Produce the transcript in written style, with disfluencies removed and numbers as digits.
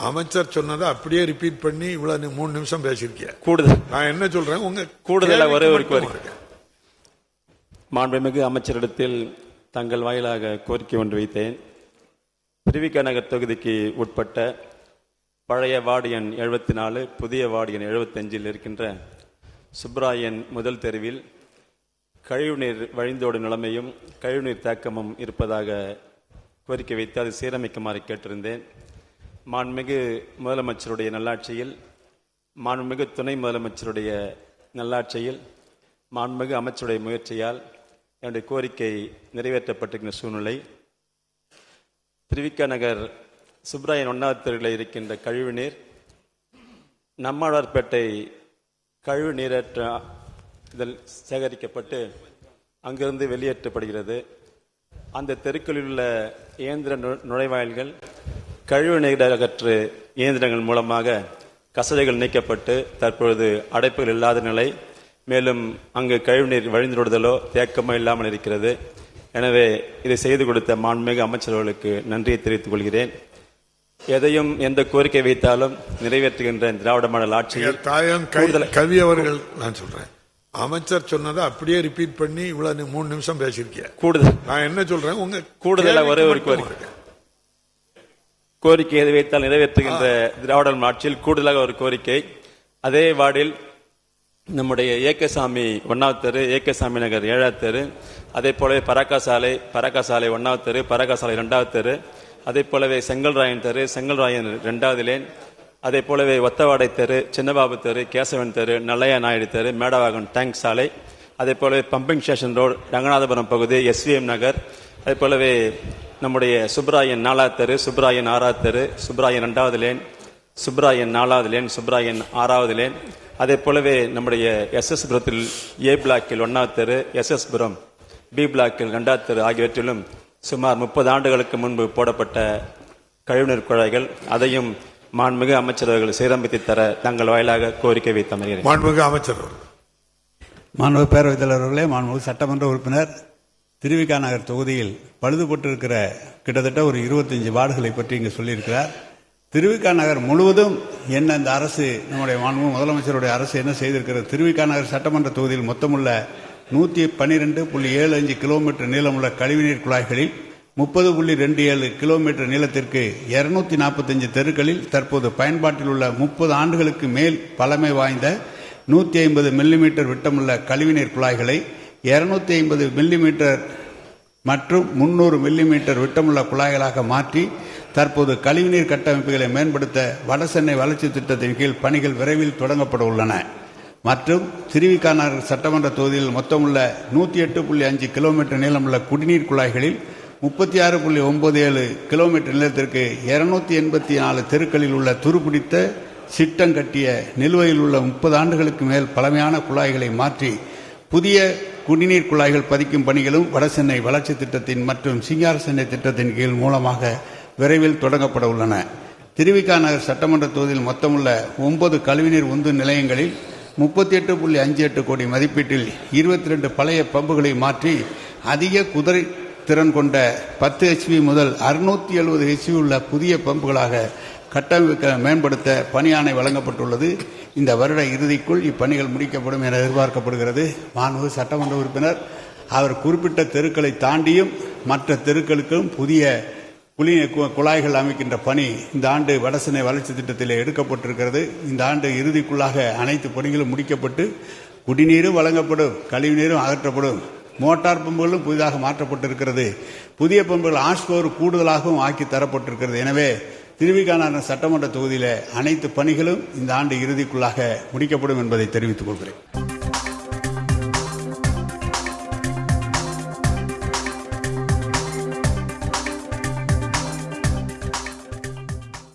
அமைச்சர் சொன்னதை அப்படியே ரிப்பீட் பண்ணி இவ்வளவு 3 நிமிஷம் பேசியிருக்கேன். கூடுதல் நான் என்ன சொல்றேன், உங்க கூடுதலா ஒரே ஒரு கோரிக்கை. மாண்புமிகு அமைச்சரிடத்தில் தங்கள் வாயிலாக கோரிக்கை ஒன்று வைத்தேன். திருவிக நகர் தொகுதிக்கு உட்பட்ட பழைய வார்டு எண் 74, புதிய வார்டு எண் 75 இருக்கின்ற சுப்ராயன் முதல் தெருவில் கழிவுநீர் வழிந்தோடு நிலைமையும் கழிவுநீர் தேக்கமும் இருப்பதாக கோரிக்கை வைத்து அதை சீரமைக்குமாறு கேட்டிருந்தேன். மாண்புமிகு முதலமைச்சருடைய நல்லாட்சியில், மாண்புமிகு துணை முதலமைச்சருடைய நல்லாட்சியில், மாண்புமிகு அமைச்சருடைய முயற்சியால் என்னுடைய கோரிக்கை நிறைவேற்றப்பட்டிருக்கின்ற சூழ்நிலை. திருவிக நகர் சுப்ராயன் 1வது தெருவில் இருக்கின்ற கழிவுநீர் நம்மாழ்வார்பேட்டை கழிவு நீரேற்ற இதில் சேகரிக்கப்பட்டு அங்கிருந்து வெளியேற்றப்படுகிறது. அந்த தெருக்களில் உள்ள இயந்திர நுழைவாயில்கள் கழிவு நீர் அகற்று இயந்திரங்கள் மூலமாக கசடைகள் நீக்கப்பட்டு தற்பொழுது அடைப்புகள் இல்லாத நிலை. மேலும் அங்கு கழிவுநீர் வழிந்துவிடுதலோ தேக்கமோ இல்லாமல் இருக்கிறது. எனவே இதை செய்து கொடுத்த மாண்புமிகு அமைச்சர்களுக்கு நன்றியை தெரிவித்துக் கொள்கிறேன். எதையும் எந்த கோரிக்கை வைத்தாலும் நிறைவேற்றுகின்ற திராவிட மாடல் ஆட்சியில் கவி அவர்கள், நான் சொல்றேன், அமைச்சர் சொன்னதை அப்படியே ரிப்பீட் பண்ணி இவ்வளவு 3 நிமிஷம் பேசியிருக்கேன். கூடுதல் நான் என்ன சொல்றேன், உங்க கூடுதலா ஒரே ஒரு கோரிக்கை எதை வைத்தால் நிறைவேற்றுகின்ற திராவிட மாடல் ஆட்சியில் கூடுதலாக ஒரு கோரிக்கை. அதே வார்டில் நம்முடைய ஏகசாமி 1வது தெரு, ஏகசாமி நகர் 7வது தெரு, அதே போலவே பராக்கா சாலை 1வது தெரு, பராக்கா சாலை 2வது தெரு, அதே போலவே செங்கல்ராயன் தெரு, செங்கல்ராயன் 2வது லேன், அதே போலவே ஒத்தவாடை தெரு, சின்னபாபு தெரு, கேசவன் தெரு, நல்லையா நாயுடு தெரு, மேடவாகன் டேங்க் சாலை, அதே போலவே பம்பிங் ஸ்டேஷன் ரோடு, ரங்கநாதபுரம் பகுதி, SVM நகர், அதே போலவே நம்முடைய சுப்ராயன் 4வது தெரு, சுப்ராயன் 6வது தெரு, சுப்ராயன் 2வது லேன், சுப்ராயன் 4வது லேன், சுப்ராயன் 6வது லேன், அதே போலவே நம்முடைய SS புரத்தில் A பிளாக்கில் 1வது தெரு, SS புரம் B பிளாக்கில் 2வது தெரு ஆகியவற்றிலும் சுமார் 30 ஆண்டுகளுக்கு முன்பு போடப்பட்ட கழிவுநீர் குழாய்கள், அதையும் மாண்புமிகு அமைச்சர்கள் சீரமைத்து தர தங்கள் வாயிலாக கோரிக்கை வைத்து அமர்கிறேன். மாண்புமிகு அமைச்சர். மாண்புமிகு பேரவைத் தலைவர் அவர்களே, மாண்புமிகு சட்டமன்ற உறுப்பினர், திருவிக நகர் தொகுதியில் பழுதுபட்டிருக்கிற கிட்டத்தட்ட ஒரு 25 வார்டுகளை பற்றி இங்கு சொல்லியிருக்கிறார். திருவிக நகர் முழுவதும் என்ன இந்த அரசு, நம்முடைய மாண்புமிகு முதலமைச்சருடைய அரசு என்ன செய்திருக்கிறது? திருவிக நகர் சட்டமன்ற தொகுதியில் மொத்தமுள்ள 112.75 கிலோமீட்டர் நீளமுள்ள கழிவுநீர் குழாய்களில் 30.27 கிலோமீட்டர் நீளத்திற்கு 245 தெருக்களில் தற்போது பயன்பாட்டில் உள்ள 30 ஆண்டுகளுக்கு மேல் பழமை வாய்ந்த 150 மில்லிமீட்டர் விட்டமுள்ள கழிவுநீர் குழாய்களை 250 மில்லிமீட்டர் மற்றும் 300 மில்லிமீட்டர் விட்டமுள்ள குழாய்களாக மாற்றி தற்போது கழிவுநீர் கட்டமைப்புகளை மேம்படுத்த வடசென்னை வளர்ச்சி திட்டத்தின் கீழ் பணிகள் விரைவில் தொடங்கப்பட உள்ளன. மற்றும் திருவிக நகர் சட்டமன்ற தொகுதியில் மொத்தமுள்ள 108.5 கிலோமீட்டர் நீளமுள்ள குடிநீர் குழாய்களில் 36.97 கிலோமீட்டர் நீளத்திற்கு 284 தெருக்களில் உள்ள துருப்பிடித்த சிட்டம் கட்டிய நிலுவையில் உள்ள 30 ஆண்டுகளுக்கு மேல் பழமையான குழாய்களை மாற்றி புதிய குடிநீர் குழாய்கள் பதிக்கும் பணிகளும் வடசென்னை வளர்ச்சி திட்டத்தின் மற்றும் சிங்கார சென்னை திட்டத்தின் கீழ் மூலமாக விரைவில் தொடங்கப்பட உள்ளன. திருவிக நகர் சட்டமன்ற தொகுதியில் மொத்தமுள்ள 9 கழிவுநீர் உந்து நிலையங்களில் 38.58 கோடி மதிப்பீட்டில் 22 பழைய பம்புகளை மாற்றி அதிக குதிரை திறன் கொண்ட 10 HP முதல் 670 HP உள்ள புதிய பம்புகளாக கட்டமைக்க மேம்படுத்த பணியாணை வழங்கப்பட்டுள்ளது. இந்த வருட இறுதிக்குள் இப்பணிகள் முடிக்கப்படும் என எதிர்பார்க்கப்படுகிறது. மாண்புமிகு சட்டமன்ற உறுப்பினர், அவர் குறிப்பிட்ட தெருக்களை தாண்டியும் மற்ற தெருக்களுக்கும் புதிய குழாய்கள் அமைக்கின்ற பணி இந்த ஆண்டு வடசென்னை வளர்ச்சி திட்டத்தில் எடுக்கப்பட்டிருக்கிறது. இந்த ஆண்டு இறுதிக்குள்ளாக அனைத்து பணிகளும் முடிக்கப்பட்டு குடிநீரும் வழங்கப்படும், கழிவுநீரும் அகற்றப்படும். மோட்டார் பம்புகளும் புதிதாக மாற்றப்பட்டிருக்கிறது. புதிய பம்புகள் ஆஷ்பவர் கூடுதலாகவும் ஆக்கி தரப்பட்டிருக்கிறது. எனவே திருவிக நகர் சட்டமன்ற தொகுதியில் அனைத்து பணிகளும் இந்த ஆண்டு இறுதிக்குள்ளாக முடிக்கப்படும் என்பதை தெரிவித்துக் கொள்கிறேன்.